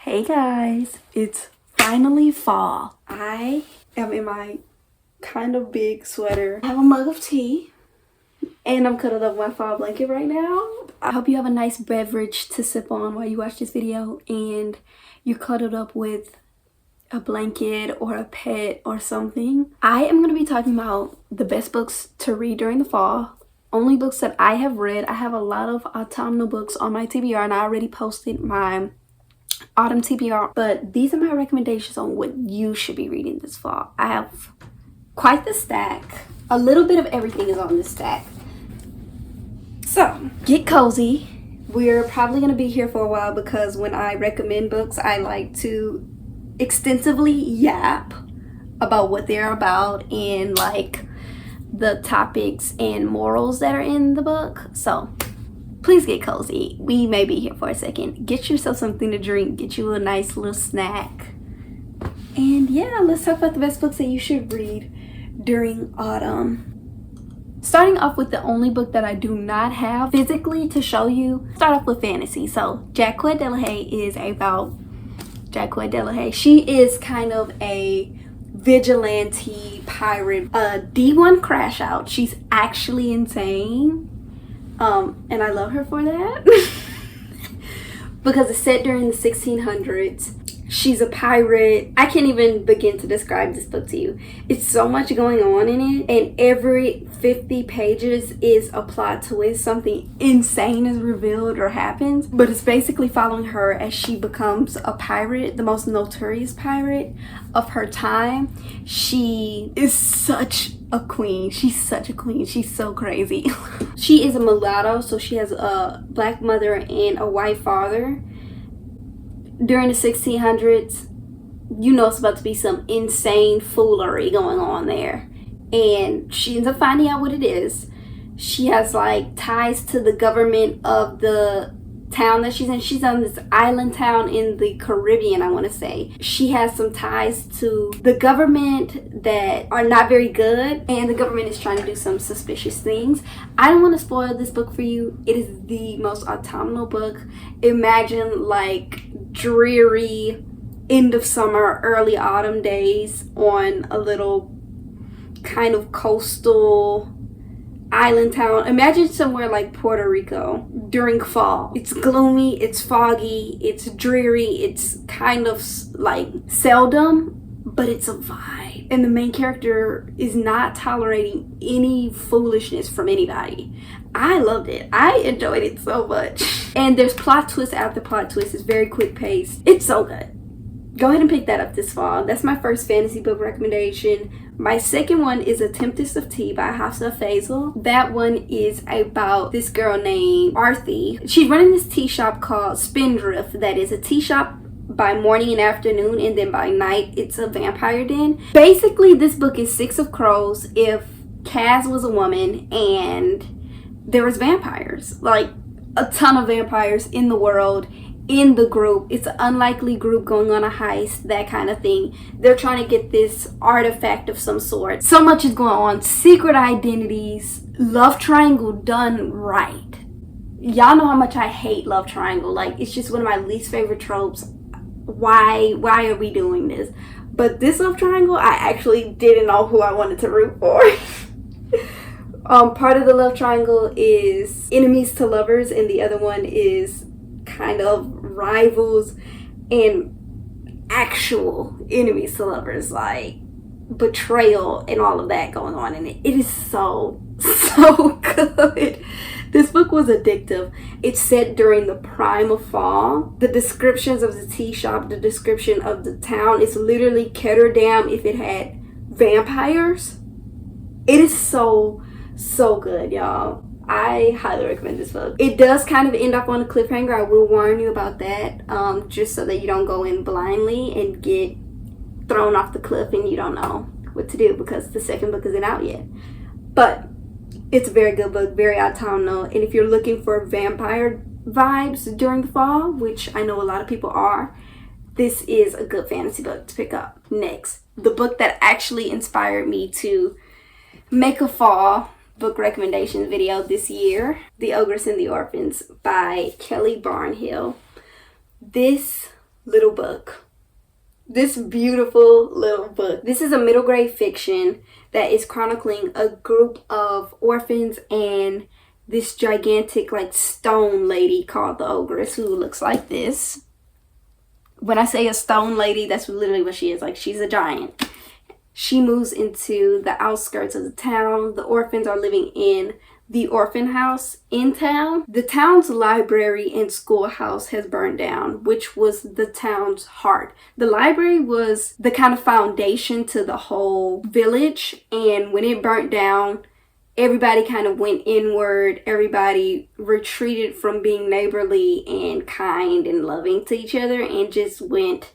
Hey guys, it's finally fall. I am in my kind of big sweater. I have a mug of tea and I'm cuddled up in my fall blanket right now. I hope you have a nice beverage to sip on while you watch this video and you're cuddled up with a blanket or a pet or something. I am going to be talking about the best books to read during the fall. Only books that I have read. I have a lot of autumnal books on my TBR and I already posted my autumn TBR, but these are my recommendations on what you should be reading this fall. I have quite the stack. A little bit of everything is on this stack. So get cozy. We're probably going to be here for a while because when I recommend books, I like to extensively yap about what they're about and like the topics and morals that are in the book. So please get cozy. We may be here for a second. Get yourself something to drink. Get you a nice little snack. And yeah, let's talk about the best books that you should read during autumn. Starting off with the only book that I do not have physically to show you. Start off with fantasy. So Jacquette Delahaye is about Jacquette Delahaye. She is kind of a vigilante pirate. A D1 crash out. She's actually insane. And I love her for that because it's set during the 1600s. She's a pirate. I can't even begin to describe this book to you. It's so much going on in it, and every 50 pages is a plot twist. Something insane is revealed or happens, but it's basically following her as she becomes a pirate, the most notorious pirate of her time. She is such a queen. She's such a queen. She's so crazy. She is a mulatto, so she has a black mother and a white father. During the 1600s, you know it's about to be some insane foolery going on there. And she ends up finding out what it is. She has like ties to the government of the town that she's in. She's on this island town in the Caribbean, I want to say. She has some ties to the government that are not very good, and the government is trying to do some suspicious things. I don't want to spoil this book for you. It is the most autumnal book. Imagine like dreary end of summer, early autumn days on a little kind of coastal island town. Imagine somewhere like Puerto Rico during fall. It's gloomy, it's foggy, it's dreary, it's kind of like seldom, but it's a vibe. And the main character is not tolerating any foolishness from anybody. I loved it. I enjoyed it so much. And there's plot twist after plot twist. It's very quick paced. It's so good. Go ahead and pick that up this fall. That's my first fantasy book recommendation. My second one is A Tempest of Tea by Hafsa Faisal. That one is about this girl named Arthi. She's running this tea shop called Spindrift. That is a tea shop by morning and afternoon, and then by night it's a vampire den. Basically, this book is Six of Crows if Kaz was a woman and there was vampires. Like a ton of vampires in the world. In the group, it's an unlikely group going on a heist, that kind of thing. They're trying to get this artifact of some sort. So much is going on. Secret identities, love triangle done right. Y'all know how much I hate love triangle. Like, it's just one of my least favorite tropes. Why are we doing this? But this love triangle, I actually didn't know who I wanted to root for. Part of the love triangle is enemies to lovers, and the other one is kind of rivals and actual enemies to lovers, like betrayal and all of that going on in it. It is so good. This book was addictive. It's set during the prime of fall. The descriptions of the tea shop, the description of the town, is literally Ketterdam if it had vampires. It is so good, y'all. I highly recommend this book. It does kind of end up on a cliffhanger. I will warn you about that, just so that you don't go in blindly and get thrown off the cliff and you don't know what to do because the second book isn't out yet. But it's a very good book, very autumnal. And if you're looking for vampire vibes during the fall, which I know a lot of people are, this is a good fantasy book to pick up. Next, the book that actually inspired me to make a fall book recommendations video this year, The Ogress and the Orphans by Kelly Barnhill. This little book. This beautiful little book. This is a middle grade fiction that is chronicling a group of orphans and this gigantic like stone lady called the Ogress, who looks like this. When I say a stone lady, that's literally what she is. Like, she's a giant. She moves into the outskirts of the town. The orphans are living in the orphan house in town. The town's library and schoolhouse has burned down, which was the town's heart. The library was the kind of foundation to the whole village, and when it burnt down, everybody kind of went inward. Everybody retreated from being neighborly and kind and loving to each other and just went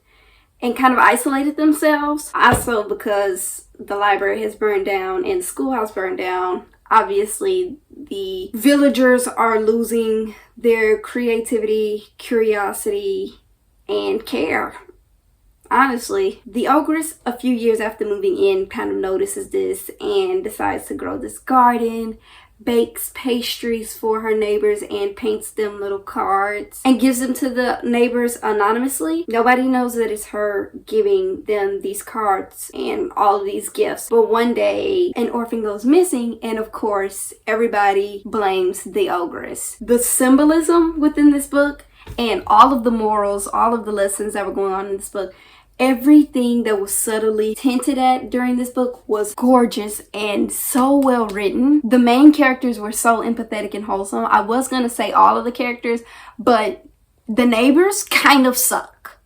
and kind of isolated themselves. Also, because the library has burned down and the schoolhouse burned down, obviously the villagers are losing their creativity, curiosity, and care. Honestly, the Ogress, a few years after moving in, kind of notices this and decides to grow this garden, bakes pastries for her neighbors, and paints them little cards and gives them to the neighbors anonymously. Nobody knows that it's her giving them these cards and all of these gifts. But one day, an orphan goes missing, and of course, everybody blames the Ogress. The symbolism within this book and all of the morals, all of the lessons that were going on in this book, everything that was subtly hinted at during this book was gorgeous and so well written. The main characters were so empathetic and wholesome. I was going to say all of the characters, but the neighbors kind of suck.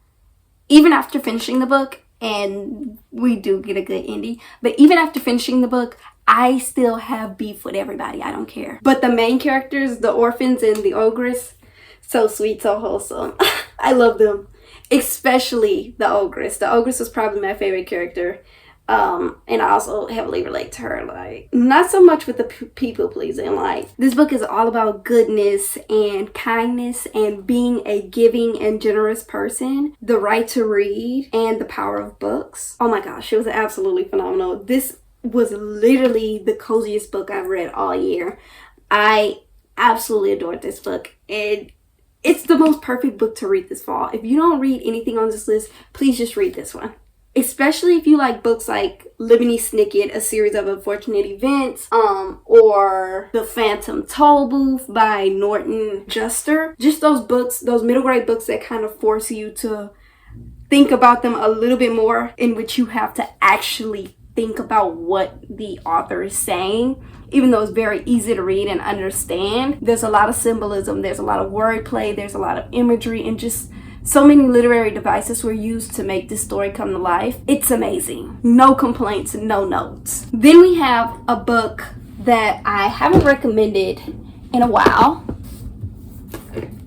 Even after finishing the book, and we do get a good ending, but even after finishing the book, I still have beef with everybody. I don't care. But the main characters, the orphans and the Ogress, so sweet, so wholesome. I love them. Especially the Ogress. The Ogress was probably my favorite character. And I also heavily relate to her. Like, not so much with the people pleasing. Like, this book is all about goodness and kindness and being a giving and generous person. The right to read and the power of books. Oh my gosh, it was absolutely phenomenal. This was literally the coziest book I've read all year. I absolutely adored this book. And it's the most perfect book to read this fall. If you don't read anything on this list, please just read this one. Especially if you like books like Lemony Snicket, A Series of Unfortunate Events, or The Phantom Toll Booth by Norton Juster. Just those books, those middle grade books that kind of force you to think about them a little bit more, in which you have to actually think about what the author is saying. Even though it's very easy to read and understand, there's a lot of symbolism, there's a lot of wordplay, there's a lot of imagery, and just so many literary devices were used to make this story come to life. It's amazing. No complaints, no notes. Then we have a book that I haven't recommended in a while.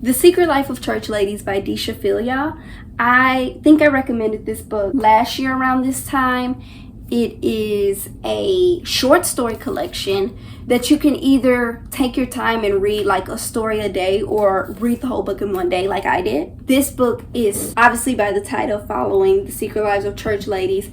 The Secret Life of Church Ladies by Disha Filia. I think I recommended this book last year around this time. It is a short story collection that you can either take your time and read like a story a day, or read the whole book in one day like I did. This book is obviously by the title following The Secret Lives of Church Ladies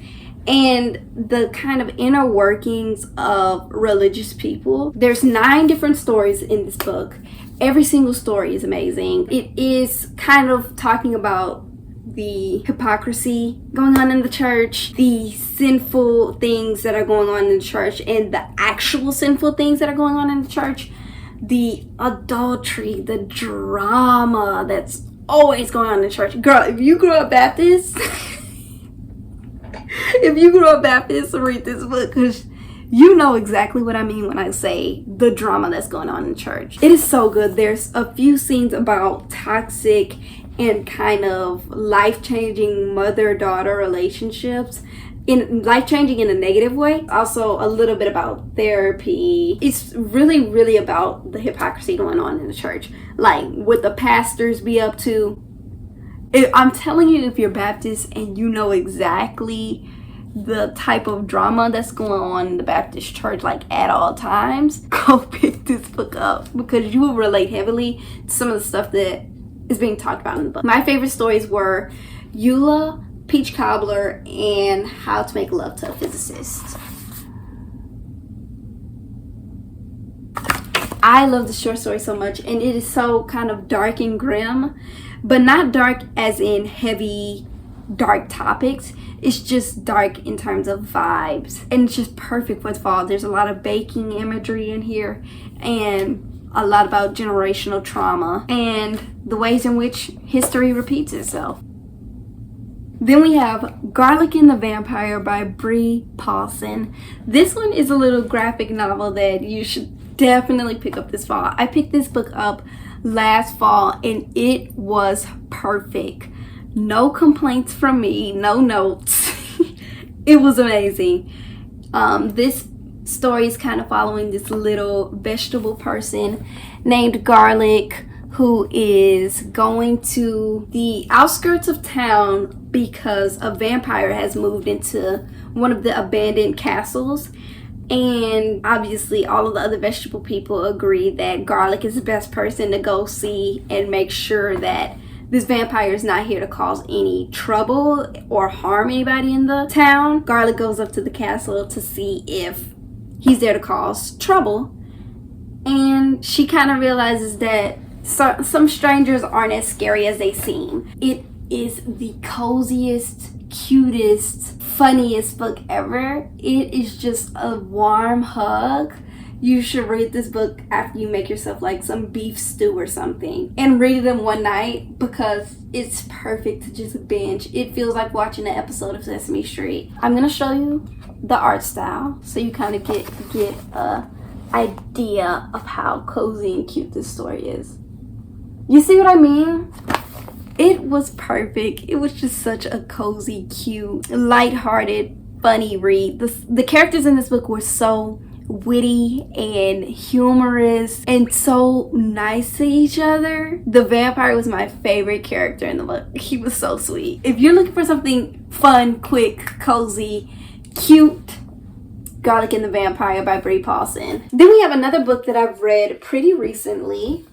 and the kind of inner workings of religious people. There's 9 different stories in this book. Every single story is amazing. It is kind of talking about the hypocrisy going on in the church, the sinful things that are going on in the church, and the actual sinful things that are going on in the church, the adultery, the drama that's always going on in the church. Girl, if you grew up Baptist, read this book, because you know exactly what I mean when I say the drama that's going on in church. It is so good. There's a few scenes about toxic and kind of life-changing mother-daughter relationships, in life-changing in a negative way. Also a little bit about therapy. It's really about the hypocrisy going on in the church, like what the pastors be up to. I'm telling you, if you're Baptist and you know exactly the type of drama that's going on in the Baptist church, like at all times, go pick this book up, because you will relate heavily to some of the stuff that is being talked about in the book. My favorite stories were Eula, Peach Cobbler, and How to Make Love to a Physicist. I love the short story so much, and it is so kind of dark and grim, but not dark as in heavy dark topics. It's just dark in terms of vibes, and it's just perfect for fall. There's a lot of baking imagery in here, and a lot about generational trauma and the ways in which history repeats itself. Then we have Garlic and the Vampire by Brew Paulson. This one is a little graphic novel that you should definitely pick up this fall. I picked this book up last fall and it was perfect. No complaints from me, no notes. It was amazing. This story is kind of following this little vegetable person named Garlic, who is going to the outskirts of town because a vampire has moved into one of the abandoned castles. And obviously all of the other vegetable people agree that Garlic is the best person to go see and make sure that this vampire is not here to cause any trouble or harm anybody in the town. Garlic goes up to the castle to see if he's there to cause trouble. And she kind of realizes that some strangers aren't as scary as they seem. It is the coziest, cutest, funniest book ever. It is just a warm hug. You should read this book after you make yourself like some beef stew or something, and read it in one night because it's perfect to just binge. It feels like watching an episode of Sesame Street. I'm gonna show you the art style so you kind of get a idea of how cozy and cute this story is. You see what I mean? It was perfect. It was just such a cozy, cute, lighthearted, funny read. The characters in this book were so witty and humorous and so nice to each other. The vampire was my favorite character in the book. He was so sweet. If you're looking for something fun, quick, cozy, cute, Garlic and the Vampire by Brew Paulson. Then we have another book that I've read pretty recently.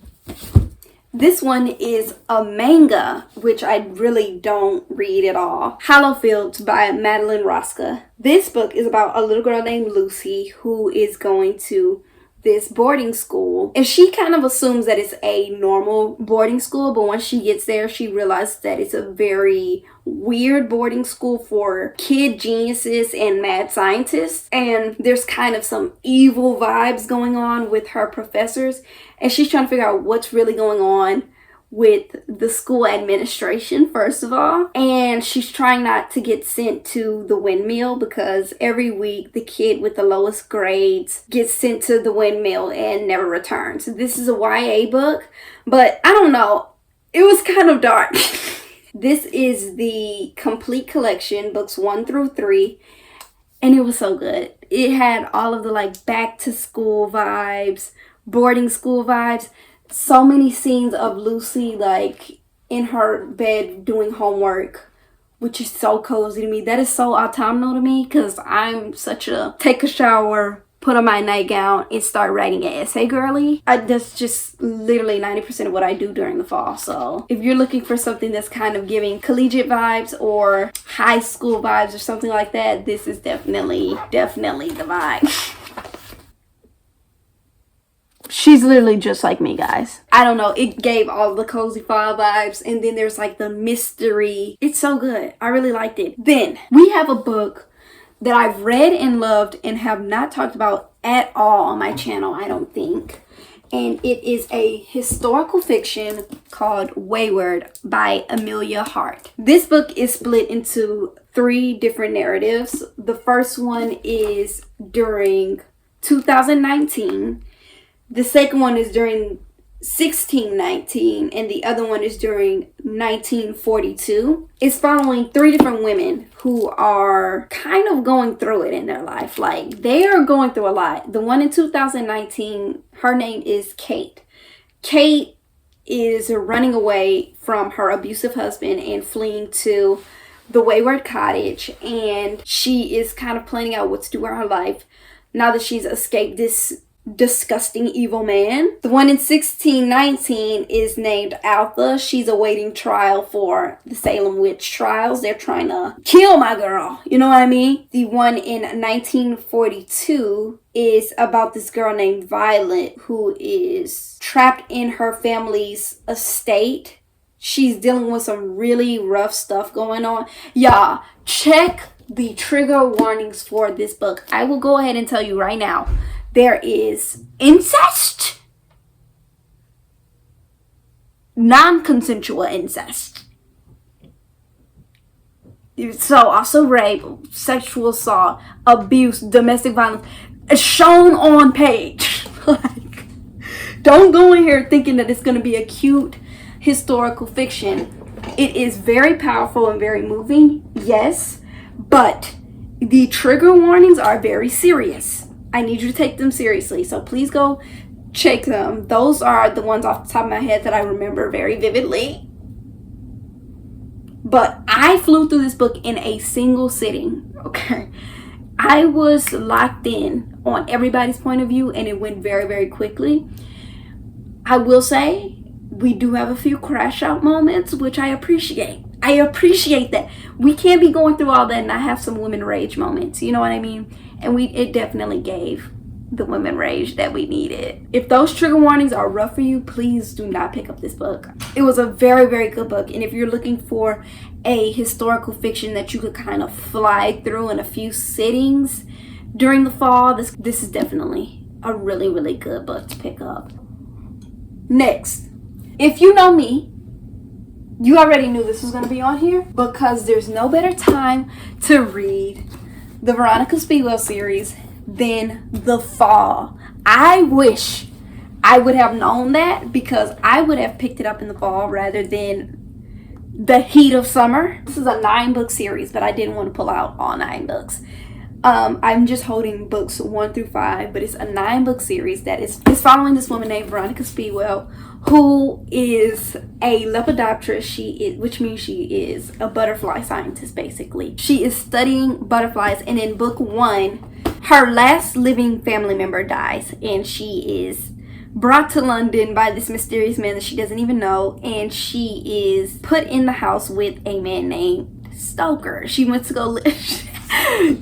This one is a manga, which I really don't read at all. Hollow Fields by Madeline Rosca. This book is about a little girl named Lucy who is going to this boarding school, and she kind of assumes that it's a normal boarding school, but once she gets there she realizes that it's a very weird boarding school for kid geniuses and mad scientists, and there's kind of some evil vibes going on with her professors, and she's trying to figure out what's really going on with the school administration, first of all. And she's trying not to get sent to the windmill because every week the kid with the lowest grades gets sent to the windmill and never returns. This is a YA book, but I don't know, it was kind of dark. This is the complete collection, books 1 through 3, and it was so good. It had all of the like back to school vibes, boarding school vibes. So many scenes of Lucy like in her bed doing homework, which is so cozy to me. That is so autumnal to me because I'm such a take a shower, put on my nightgown, and start writing an essay girly. That's just literally 90% of what I do during the fall. So if you're looking for something that's kind of giving collegiate vibes or high school vibes or something like that, this is definitely the vibe. She's literally just like me, guys. I don't know, it gave all the cozy fall vibes, and then there's like the mystery. It's so good. I really liked it. Then we have a book that I've read and loved and have not talked about at all on my channel, I don't think. And it is a historical fiction called Wayward by Amelia Hart. This book is split into 3 different narratives. The first one is during 2019. The second one is during 1619, and the other one is during 1942. It's following 3 different women who are kind of going through it in their life. Like, they are going through a lot. The one in 2019, her name is Kate. Kate is running away from her abusive husband and fleeing to the Wayward Cottage, and she is kind of planning out what to do with her life now that she's escaped this disgusting evil man. The one in 1619 is named Alpha. She's awaiting trial for the Salem witch trials. They're trying to kill my girl. You know what I mean? The one in 1942 is about this girl named Violet who is trapped in her family's estate. She's dealing with some really rough stuff going on. Y'all, check the trigger warnings for this book. I will go ahead and tell you right now. There is incest, non-consensual incest. So also rape, sexual assault, abuse, domestic violence. It's shown on page. Like, don't go in here thinking that it's going to be a cute historical fiction. It is very powerful and very moving, yes, but the trigger warnings are very serious. I need you to take them seriously, so please go check them. Those are the ones off the top of my head that I remember very vividly. But I flew through this book in a single sitting, okay? I was locked in on everybody's point of view, and it went very, very quickly. I will say, we do have a few crash out moments, which I appreciate. I appreciate that. We can't be going through all that and not have some women rage moments. You know what I mean? And it definitely gave the women rage that we needed. If those trigger warnings are rough for you, please do not pick up this book. It was a very, very good book. And if you're looking for a historical fiction that you could kind of fly through in a few sittings during the fall, this is definitely a really, really good book to pick up. Next, if you know me, you already knew this was going to be on here because there's no better time to read the Veronica Speedwell series than the fall. I wish I would have known that because I would have picked it up in the fall rather than the heat of summer. This is a 9-book series, but I didn't want to pull out all 9 books. I'm just holding books 1 through 5, but it's a 9-book series that is following this woman named Veronica Speedwell, who is a lepidopterist, which means she is a butterfly scientist, basically. She is studying butterflies, and in book 1, her last living family member dies, and she is brought to London by this mysterious man that she doesn't even know, and she is put in the house with a man named Stoker. She went to go live.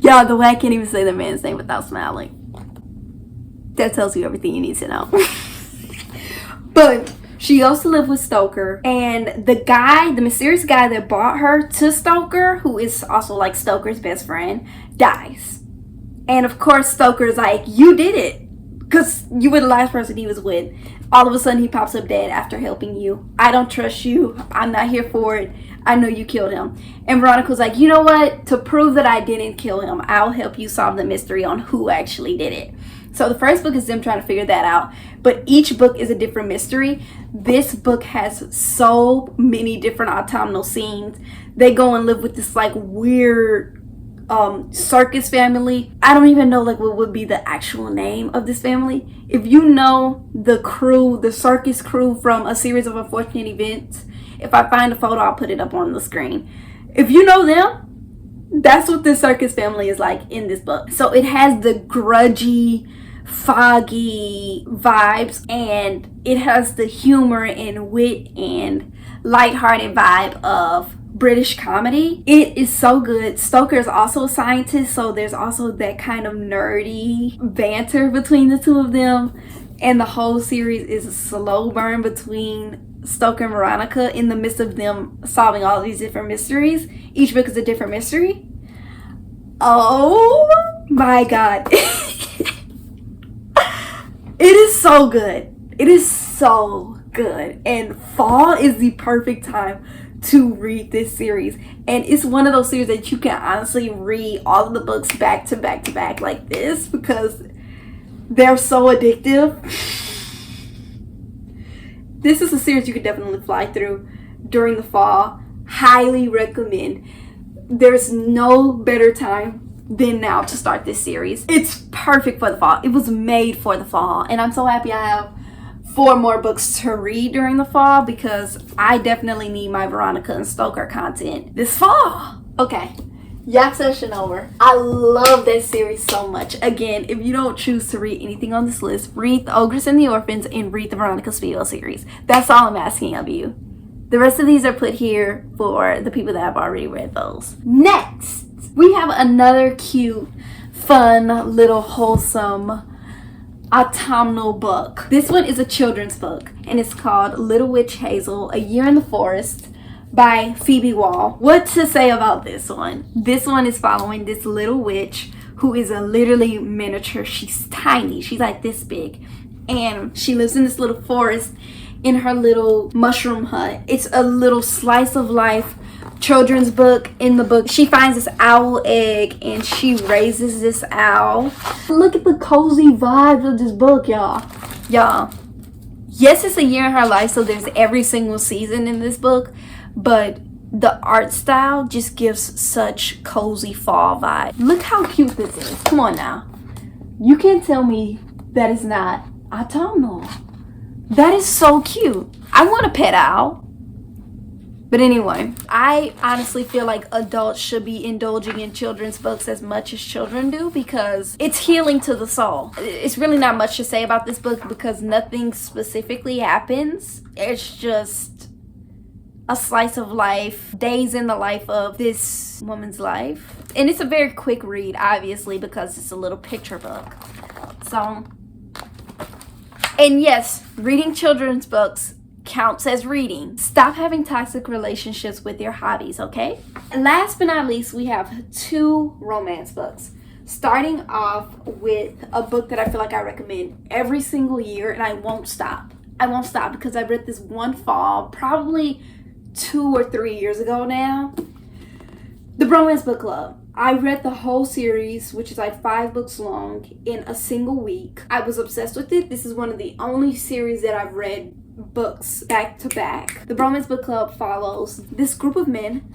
Y'all, the way I can't even say the man's name without smiling. That tells you everything you need to know. But she goes to live with Stoker, and the mysterious guy that brought her to Stoker, who is also like Stoker's best friend, dies. And of course, Stoker's like, you did it, because you were the last person he was with. All of a sudden, he pops up dead after helping you. I don't trust you. I'm not here for it. I know you killed him. And Veronica's like, you know what? To prove that I didn't kill him, I'll help you solve the mystery on who actually did it. So the first book is them trying to figure that out, but each book is a different mystery. This book has so many different autumnal scenes. They go and live with this like weird circus family. I don't even know like what would be the actual name of this family. If you know the crew, the circus crew from A Series of Unfortunate Events, if I find a photo, I'll put it up on the screen. If you know them, that's what this circus family is like in this book. So it has the grudgy, foggy vibes, and it has the humor and wit and lighthearted vibe of British comedy. It is so good. Stoker is also a scientist, so there's also that kind of nerdy banter between the two of them, and the whole series is a slow burn between Stoker and Veronica in the midst of them solving all these different mysteries. Each book is a different mystery. Oh my god. It is so good. It is so good. And fall is the perfect time to read this series. And it's one of those series that you can honestly read all of the books back to back to back like this because they're so addictive. This is a series you could definitely fly through during the fall. Highly recommend. There's no better time than now to start this series. It's perfect for the fall. It was made for the fall. And I'm so happy I have 4 more books to read during the fall because I definitely need my Veronica and Stoker content this fall. Okay, Yak session over. I love that series so much. Again, if you don't choose to read anything on this list, read The Ogress and the Orphans and read the Veronica Speedwell series. That's all I'm asking of you. The rest of these are put here for the people that have already read those. Next, we have another cute, fun, little wholesome autumnal book. This one is a children's book and it's called Little Witch Hazel, A Year in the Forest by Phoebe Wall. What to say about this one? This one is following this little witch who is a literally miniature. She's tiny. She's like this big. And she lives in this little forest in her little mushroom hut. It's a little slice of life children's book. In the book, she finds this owl egg and she raises this owl. Look at the cozy vibes of this book, y'all. Yes, it's a year in her life, so there's every single season in this book, but the art style just gives such cozy fall vibe. Look how cute this is. Come on now. You can't tell me that it's not autumnal. That is so cute. I want a pet owl. But anyway, I honestly feel like adults should be indulging in children's books as much as children do because it's healing to the soul. It's really not much to say about this book because nothing specifically happens. It's just a slice of life, days in the life of this woman's life. And it's a very quick read, obviously, because it's a little picture book. So, and yes, reading children's books counts as reading. Stop having toxic relationships with your hobbies, okay? And last but not least, we have 2 romance books. Starting off with a book that I feel like I recommend every single year, and I won't stop. I won't stop because I read this one fall, probably 2 or 3 years ago now. The Romance Book Club. I read the whole series, which is like 5 books long, in a single week. I was obsessed with it. This is one of the only series that I've read books back to back. The Romance Book Club follows this group of men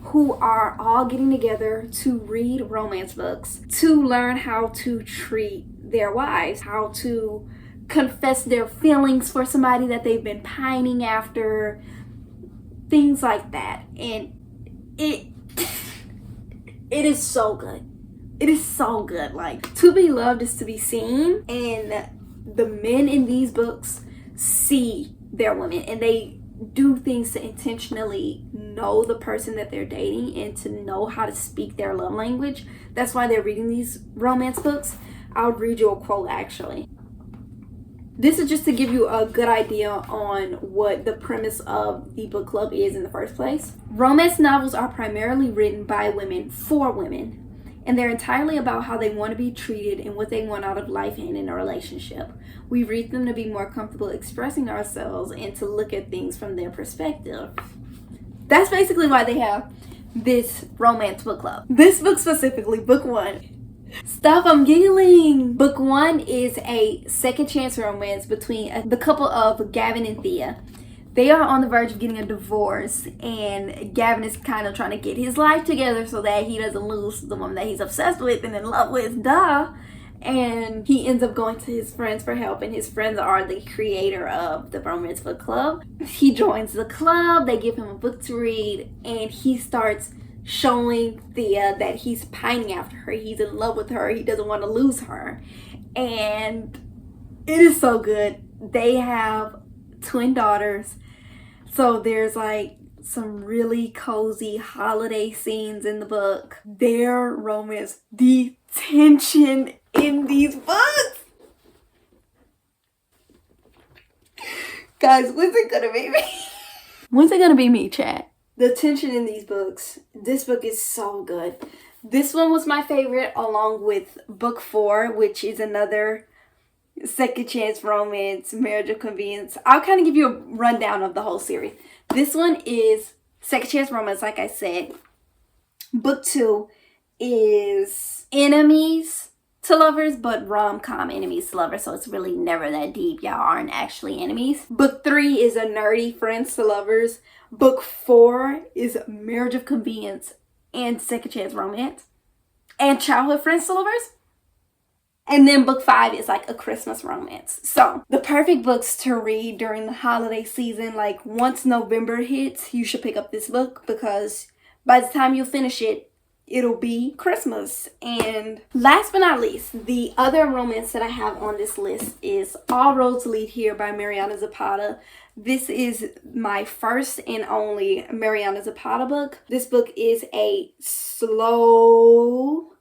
who are all getting together to read romance books, to learn how to treat their wives, how to confess their feelings for somebody that they've been pining after, things like that. And it is so good. It is so good. Like, to be loved is to be seen, and the men in these books see their women and they do things to intentionally know the person that they're dating and to know how to speak their love language. That's why they're reading these romance books. I'll read you a quote actually. This is just to give you a good idea on what the premise of the book club is in the first place. Romance novels are primarily written by women for women, and they're entirely about how they want to be treated and what they want out of life and in a relationship. We read them to be more comfortable expressing ourselves and to look at things from their perspective. That's basically why they have this romance book club. This book specifically, book 1. Stop, I'm giggling. Book 1 is a second chance romance between the couple of Gavin and Thea. They are on the verge of getting a divorce, and Gavin is kind of trying to get his life together so that he doesn't lose the woman that he's obsessed with and in love with, duh. And he ends up going to his friends for help, and his friends are the creator of the Romance Book Club. He joins the club, they give him a book to read, and he starts showing Thea that he's pining after her, he's in love with her, he doesn't want to lose her. And it is so good. They have twin daughters, so there's like some really cozy holiday scenes in the book. Their romance, the tension in these books, guys, when's it gonna be me? When's it gonna be me, chat? The tension in these books, this book is so good. This one was my favorite, along with book 4, which is another second chance romance, marriage of convenience. I'll kind of give you a rundown of the whole series. This one is second chance romance, like I said. Book 2 is enemies to lovers, but rom-com enemies to lovers, so it's really never that deep. Y'all aren't actually enemies. Book 3 is a nerdy friends to lovers. Book 4 is marriage of convenience and second chance romance and childhood friends to lovers. And then book 5 is like a Christmas romance. So the perfect books to read during the holiday season, like once November hits, you should pick up this book because by the time you finish it, it'll be Christmas. And last but not least, the other romance that I have on this list is All Roads Lead Here by Mariana Zapata. This is my first and only Mariana Zapata book. This book is a slow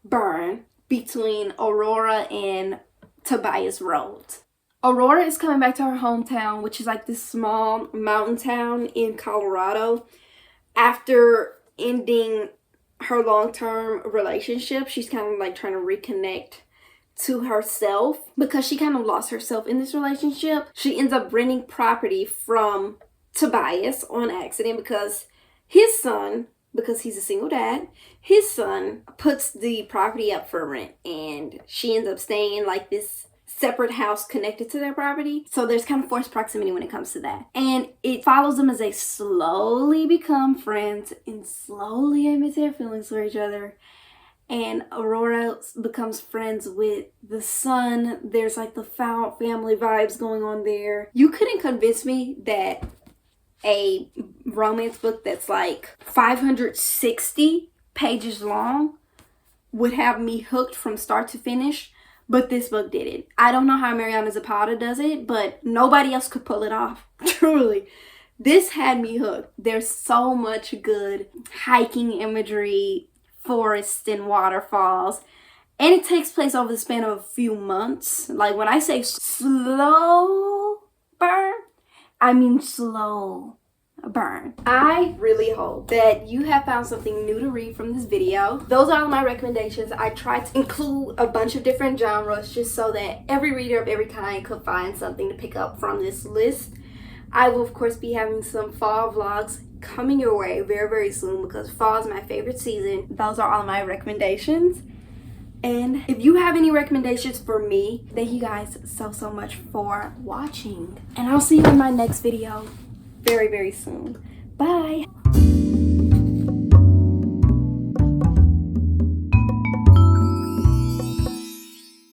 burn between Aurora and Tobias Rhodes. Aurora is coming back to her hometown, which is like this small mountain town in Colorado. After ending her long-term relationship, she's kind of like trying to reconnect to herself because she kind of lost herself in this relationship. She ends up renting property from Tobias on accident because his son, because he's a single dad, his son puts the property up for rent, and she ends up staying in like this separate house connected to their property. So there's kind of forced proximity when it comes to that. And it follows them as they slowly become friends and slowly admit their feelings for each other. And Aurora becomes friends with the son. There's like the family vibes going on there. You couldn't convince me that a romance book that's like 560 pages long would have me hooked from start to finish. But this book did it. I don't know how Mariana Zapata does it, but nobody else could pull it off. Truly. This had me hooked. There's so much good hiking imagery, forests and waterfalls. And it takes place over the span of a few months. Like when I say slow burn, I mean slow burn. I really hope that you have found something new to read from this video. Those are all my recommendations. I tried to include a bunch of different genres just so that every reader of every kind could find something to pick up from this list. I will of course be having some fall vlogs coming your way very, very soon because fall is my favorite season. Those are all my recommendations. And if you have any recommendations for me, thank you guys so much for watching. And I'll see you in my next video very, very soon. Bye.